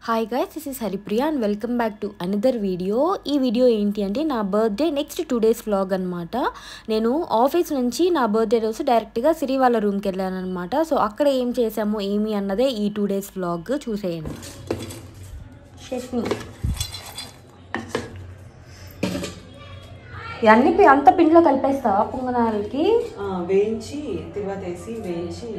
Hi guys, this is Haripriya and welcome back to another video. ఈ video ఏంటి అంటే నా బర్త్డే నెక్స్ట్ 2 days వ్లాగ్ అనమాట. నేను ఆఫీస్ నుంచి నా బర్త్డే రోజు డైరెక్ట్గా సిరి వాళ్ళ రూమ్కి వెళ్ళాను అనమాట. సో అక్కడ ఏం చేసాము ఏమి అన్నదే ఈ 2 days వ్లాగ్ చూసేయండి. చట్నీ ఇవన్నీ అంత పిండిలో కలిపేస్తావా పొంగనాలకి? వేయించి తిరువాత వేసి వేయించి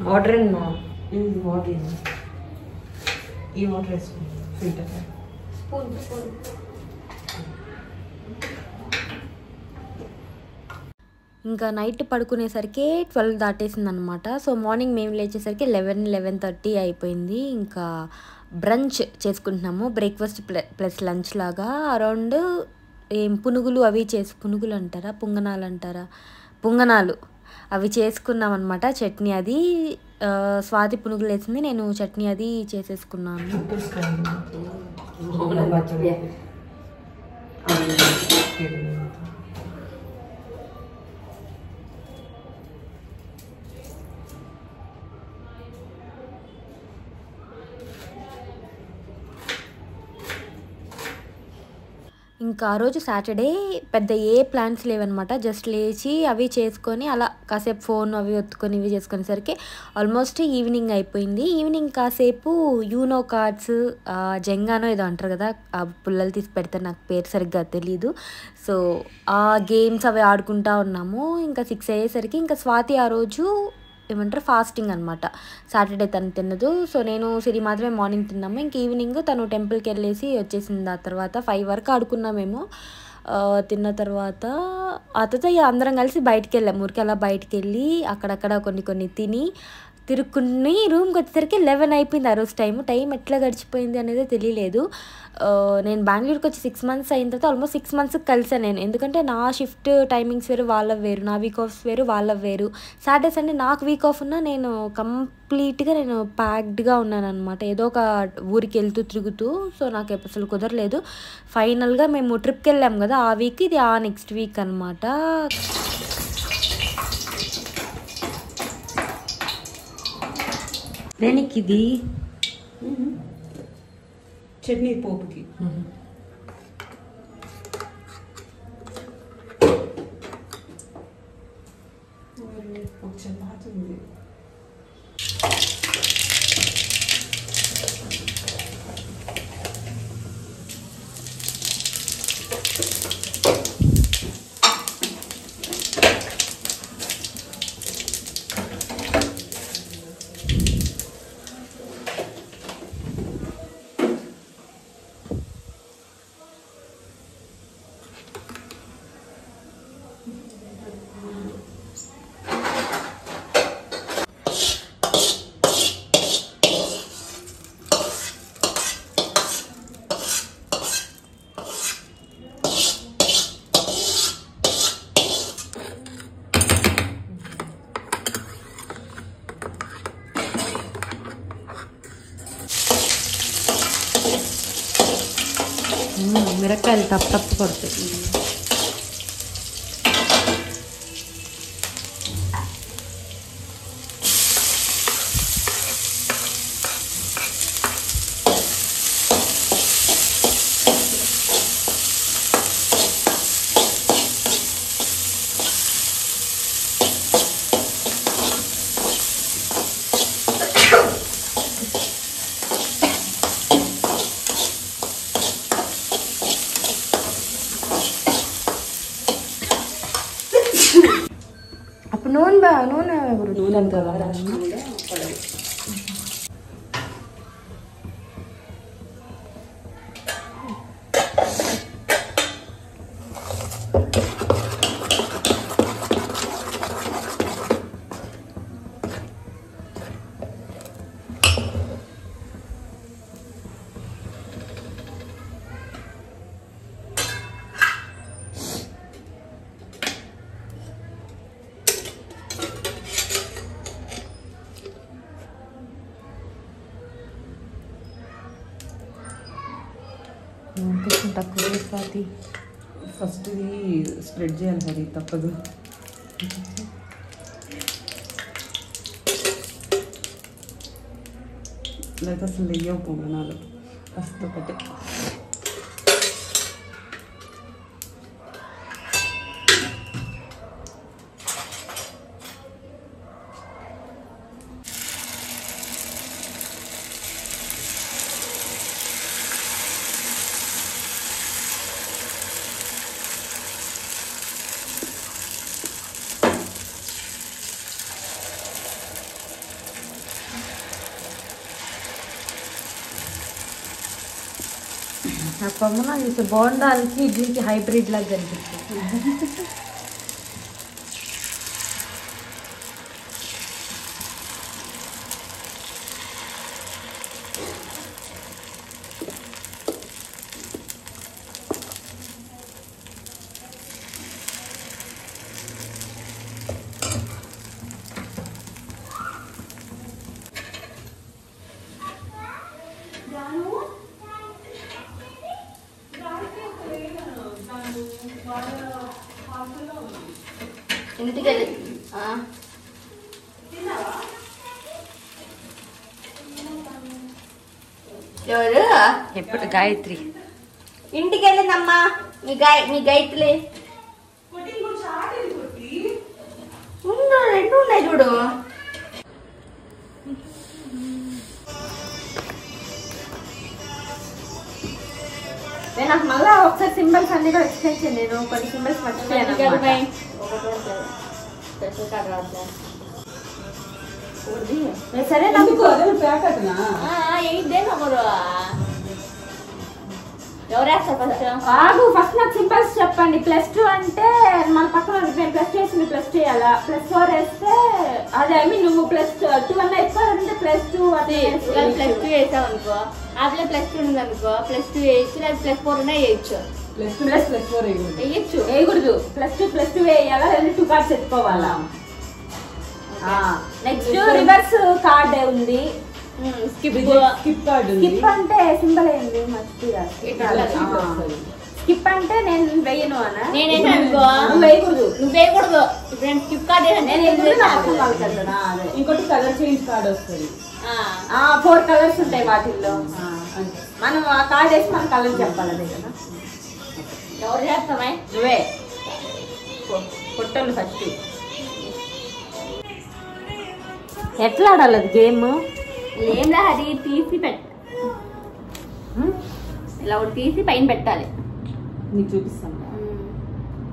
వాటర్ అన్నా వాటర్ ఈ వాటర్ వేసుకుంటాం ఫిల్టర్ ఇంకా నైట్ పడుకునేసరికి 12 దాటేసింది అనమాట. సో మార్నింగ్ మేము లేచేసరికి 11-11:30 అయిపోయింది. ఇంకా బ్రంచ్ చేసుకుంటున్నాము, బ్రేక్ఫాస్ట్ ప్లస్ లంచ్ లాగా. అరౌండ్ పునుగులు అవి పునుగులు అంటారా పొంగనాలు అంటారా, పొంగనాలు అవి చేసుకున్నాం అనమాట. చట్నీ అది స్వాతి పునుగులు వేసింది, నేను చట్నీ అది చేసేసుకున్నాను. ఇంకా ఆ రోజు సాటర్డే పెద్ద ఏ ప్లాన్స్ లేవన్నమాట. జస్ట్ లేచి అవి చేసుకొని అలా కాసేపు ఫోన్ అవి ఒత్తుకొని ఇవి చేసుకునేసరికి ఆల్మోస్ట్ ఈవినింగ్ అయిపోయింది. ఈవినింగ్ కాసేపు యూనో కార్డ్స్ జంగానో ఏదో అంటారు కదా, ఆ పుల్లలు తీసి పెడితే నాకు పేరు సరిగ్గా తెలీదు. సో ఆ గేమ్స్ అవి ఆడుకుంటూ ఉన్నాము. ఇంకా 6 అయ్యేసరికి ఇంకా స్వాతి ఆ రోజు ఏమంటారు ఫాస్టింగ్ అనమాట. సాటర్డే తను తిన్నదు. సో నేను సిరి మాత్రమే మార్నింగ్ తిన్నాము. ఇంక ఈవినింగ్ తను టెంపుల్కి వెళ్ళేసి వచ్చేసింది. ఆ తర్వాత 5 వరకు ఆడుకున్నామేమో. తిన్న తర్వాత అందరం కలిసి బయటికి వెళ్ళాము. ఊరికి అలా బయటికి వెళ్ళి అక్కడక్కడ కొన్ని తిని తిరుక్కుని రూమ్కి వచ్చేసరికి 11 అయిపోయింది. ఆ రోజు టైం ఎట్లా గడిచిపోయింది అనేది తెలియలేదు. నేను బెంగళూరుకి వచ్చి 6 months అయిన తర్వాత ఆల్మోస్ట్ 6 months కలిసాను నేను. ఎందుకంటే నా షిఫ్ట్ టైమింగ్స్ వేరు, వాళ్ళవి వేరు, నా వీక్ ఆఫ్స్ వేరు, వాళ్ళవి వేరు. సాటర్డే సండే నాకు వీక్ ఆఫ్ ఉన్నా నేను కంప్లీట్గా ప్యాక్డ్గా ఉన్నాను అనమాట, ఏదో ఒక ఊరికి వెళ్తూ తిరుగుతూ. సో నాకు అసలు కుదరలేదు. ఫైనల్గా మేము ట్రిప్కి వెళ్ళాము కదా ఆ వీక్, ఇది ఆ నెక్స్ట్ వీక్ అనమాట. దేనికి ఇది? చట్నీ పోపుకి. ఒక చపాతి ఉంది. మిరపకాయలు తప్పు పడుతుంది. అప్పుడు నూనె అంతా తక్కువ స్వాతి. ఫస్ట్ ఇది స్ప్రెడ్ చేయాలి మరి తప్పదు. లేకపోతే అసలు వెయ్యవు పొంగనాలు ఫస్ట్ ఒకటి. నా పొంగనాలు చూస్తే బోండాలకి ఇడ్లీకి హైబ్రిడ్ లాగా కనిపిస్తుంది. ఇంటికి వెళ్ళి ఎవరు ఎప్పుడు గాయత్రి ఇంటికి వెళ్ళిందమ్మా. మీ గాయత్రి రెండు ఉన్నాయి చూడు. నేను నాకు మళ్ళీ ఒకసారి సింబల్స్ అన్ని కూడా ఎక్స్ప్లెయిన్ చేయండి. నేను కొన్ని సింబల్స్ మర్చిపోయాను. సరే నాకు ఫస్ట్ నాకు సింబల్స్ చెప్పండి. +2 అంటే మన పక్కన నేను +2 వేసి మీరు +2 చేయాలా. +4 వేస్తే అదే ఐ మీన్ నువ్వు +2 అన్న ఎక్కువ +2 అది +2 వేసావు అనుకో, అట్లా +2 ఉంది అనుకో, +2 వేయచ్చు, లేదా +4 ఉన్నా వేయచ్చు. +4 వేయచ్చు, వేయకూడదు. +2 వేయాలా, లేదా 2 కార్డ్స్ ఎత్తుకోవాలా. నెక్స్ట్ రివర్స్ కార్డ్ ఉంది. స్కిప్ కార్డ్ ఉంది. స్కిప్ అంటే సింబల్ ఏంది మర్చిపోయా. స్కిప్ అంటే నేను వేయను అన్న. నేనేంటి అనుకో వేయకూడదు. నువ్వు వేయకూడదు. ఇప్పుడు నేను స్కిప్ కార్డ్ ఇంకోటి కలర్ చేంజ్ కార్డ్ వస్తుంది. 4 కలర్స్ ఉంటాయి వాటిల్లో. మనం ఆ కార్డ్ వేసి మనం కలర్ చెప్పాలి. అదే కదా. ఎవరు చేస్తామే? నువ్వే కొట్టలు ఫస్ట్. ఎట్లా ఆడాలి అది గేమ్? ఏంలా అది తీసి పెట్ట, ఇలా ఒకటి తీసి పైన పెట్టాలి. నీకు చూపిస్తాను.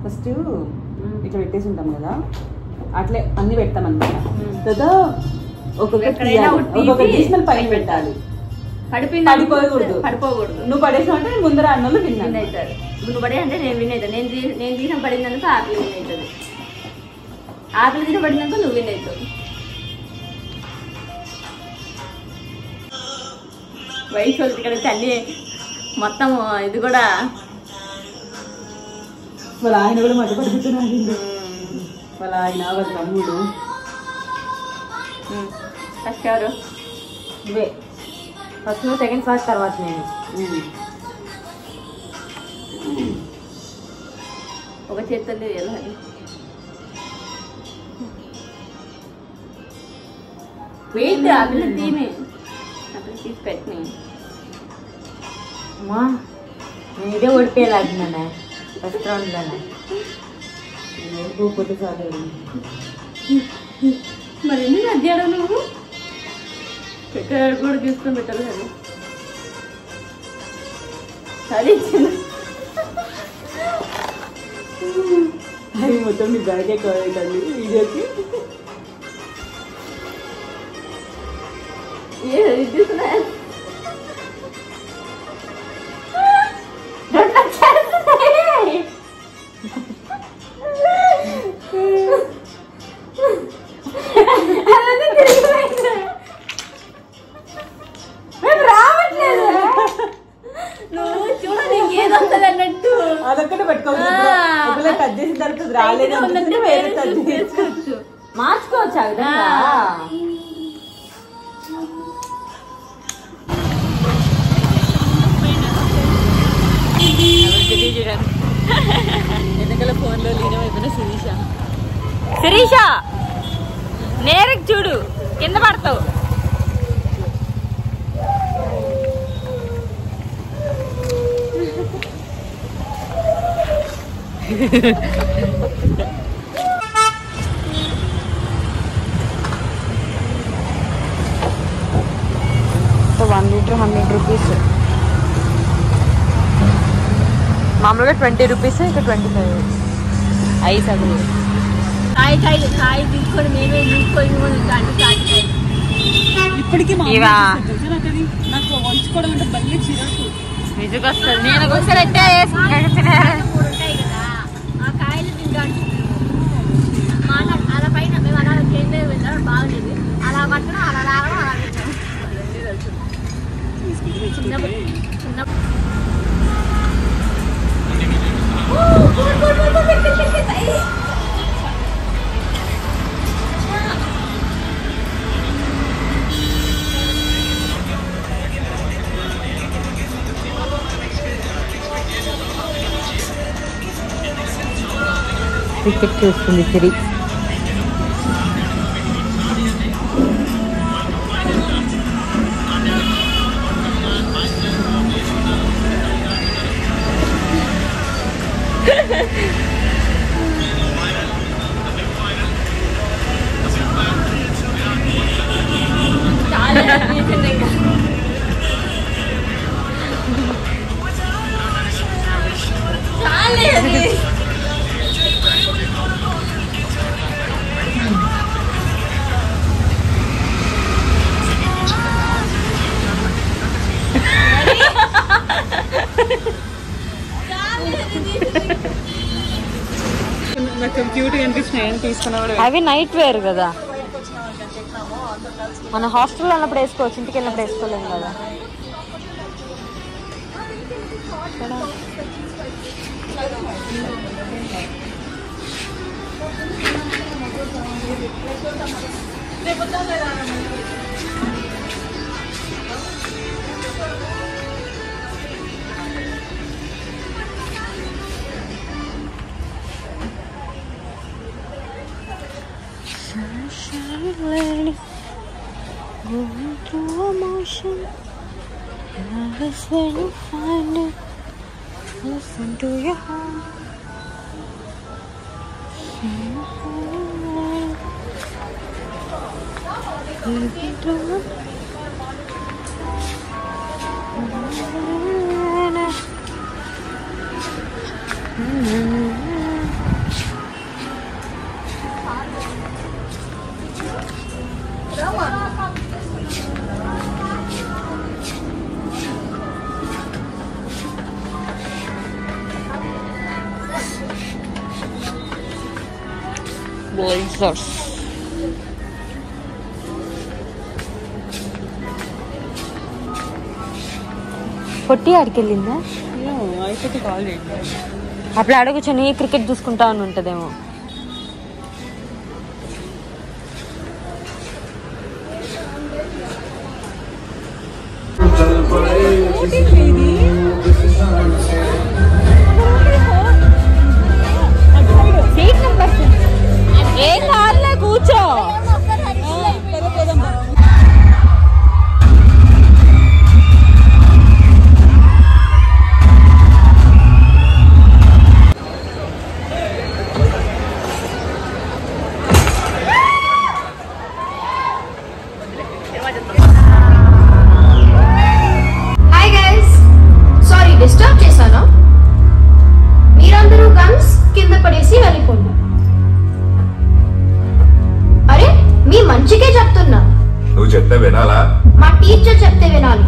ఫస్ట్ ఇట్లా పెట్టేసి ఉంటాం కదా, అట్లే అన్ని పెడతాం అనమాట. కదా ఒక్కొక్క పైన పెట్టాలి. పడిపోకూడదు. నువ్వు పడేసావు అంటే ముందర అన్నోళ్ళు విన్ అవుతారు. నువ్వు పడే అంటే నేను విన్ అవుతాను. నేను తీసిన పడిందనుకో ఆకలి విన్ అవుతుంది. ఆకలి తీసిన పడిందనుకో నువ్వు విన్ అవుతావు. వయసు వాళ్ళకి కదా తల్లి మొత్తం ఇది కూడా. వాళ్ళ ఆయన కూడా మధ్య పడుతున్నాడు. వాళ్ళ ఆయన వాళ్ళ తమ్ముడు. ఫస్ట్ ఎవరు? నువ్వే ఫస్ట్. నువ్వు సెకండ్ ఫస్ట్, తర్వాత నేను. ఒక చేతుల్లో వెళ్ళాలి. వెయిట్ ఆ పిల్ల తీమి, ఆ పిల్ల తీసి పెట్టిన. అమ్మా నేను ఇదే ఓడిపోయేలాగినా ఫస్ట్ రౌండ్లోనే. ఓడిపోతే చాలు. మరి ఎందుకు అడ్డాడు నువ్వు? పెట్టాడు కూడా తీసుకొని పెట్టాలి కదా. సరే అది మొత్తం మీ బ్యాగే కావాలి వీడియోకి. తీసుకున్నా రావట్లేదు. నువ్వు చూడ నీకు ఏది వస్తుంది అన్నట్టు అదొక్కటే పెట్టుకోవచ్చు. కట్ చేసిన తర్వాత రాలేదు వేరే చేసుకోవచ్చు. మార్చుకోవచ్చు ఆ విధంగా. చూడండి. వెనకాల ఫోన్లో లీనమైపోయిన శిరీష నేరకు చూడు, కింద పడతావు. So 1 litre 100 rupees. మామూలుగా 20 రూపీస్, ఇక 25 ఐస్ అది. కాయ తీసుకొని మేమే తీసుకొని ఇప్పటికీ ఇవా నాకు వంచుకోవడం అంటే బల్లి చిరాకు. నిజంగా వస్తుంది. నేను ఒకసారి అయితే ఉంటాయి కదా ఆ కాయలు తింటాను. అలా పైన మేము అలా చేంజ్ వెళ్ళాం, బాగుండేది. అలా పట్టడం, అలా రావడం, అలా పెట్టాం. చిన్నప్పుడు క్రికెట్ చూస్తుంది సిరి. నాకు క్యూట్ గా అనిపించినాయి తీసుకున్నా కూడా. అవి నైట్ వేర్ కదా, మన హాస్టల్లో ఉన్నప్పుడు వేసుకోవచ్చు, ఇంటికి వెళ్ళినప్పుడు వేసుకోలేము కదా. Going through emotion, nervous when you find it. Listen to your heart. Blazers. పొట్టి ఆడికి వెళ్ళిందా? అయిపోతే కాల్ చేయండి. అప్పుడు ఆడ కూర్చొని క్రికెట్ చూసుకుంటా అని ఉంటుందేమో. ఏం కాదులే, కూర్చో. హాయ్ గైస్, సారీ డిస్టర్బ్ చేశానా? మీరందరూ గన్స్ కింద పడేసి వెళ్ళిపోండి. అరే, మీ మంచికే చెప్తున్నా. నువ్వు చెప్తే వినాలా? మా టీచర్ చెప్తే వినాలి.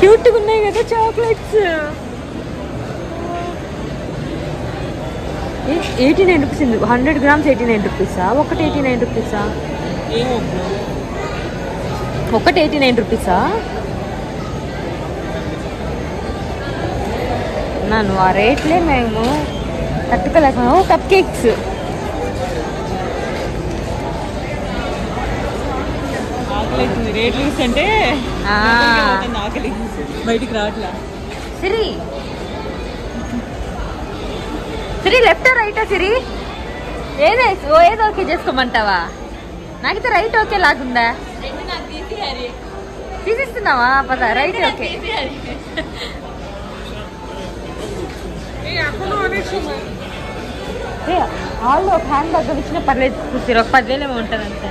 క్యూట్ గా ఉన్నాయి కదా చాక్లెట్స్. 89 రూపీస్. 100 grams 89 రూపీసా? ఒకటి 89 రూపీసా? ఏమో ఒకటి 89 రూపీసా? నన్ను ఆ రేట్లే మేము తట్టుకోలేకపోయాము. కప్ కేక్స్ రేట్లు చూస్తుంటే ఆకలి బయటికి రావట్లా. సిరి సిరి లెఫ్ట్ రైటా? సిరి ఏదో ఓకే చేసుకోమంటావా? నాకైతే రైట్ ఓకే లాగుందా? తీసిస్తున్నావా? పద రైట్ ఓకే. వాళ్ళు ఒక హ్యాండ్ దగ్గర ఇచ్చినా పర్లేదు. ఒక 10,000 ఏమో ఉంటుంది అంతే.